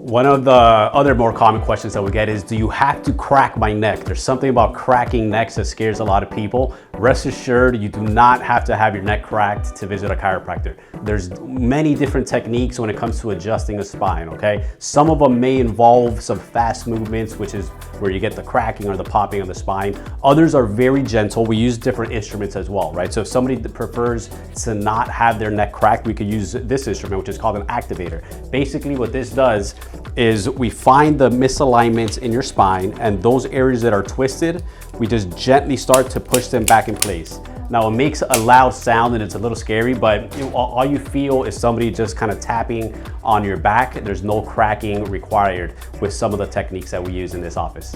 One of the other more common questions that we get is, do you have to crack my neck? There's something about cracking necks that scares a lot of people. Rest assured, you do not have to have your neck cracked to visit a chiropractor. There's many different techniques when it comes to adjusting the spine, okay? Some of them may involve some fast movements, which is where you get the cracking or the popping of the spine. Others are very gentle. We use different instruments as well, right? So if somebody prefers to not have their neck cracked, we could use this instrument, which is called an activator. Basically what this does is we find the misalignments in your spine, and those areas that are twisted, we just gently start to push them back in place. Now it makes a loud sound and it's a little scary, but all you feel is somebody just kind of tapping on your back. There's no cracking required with some of the techniques that we use in this office.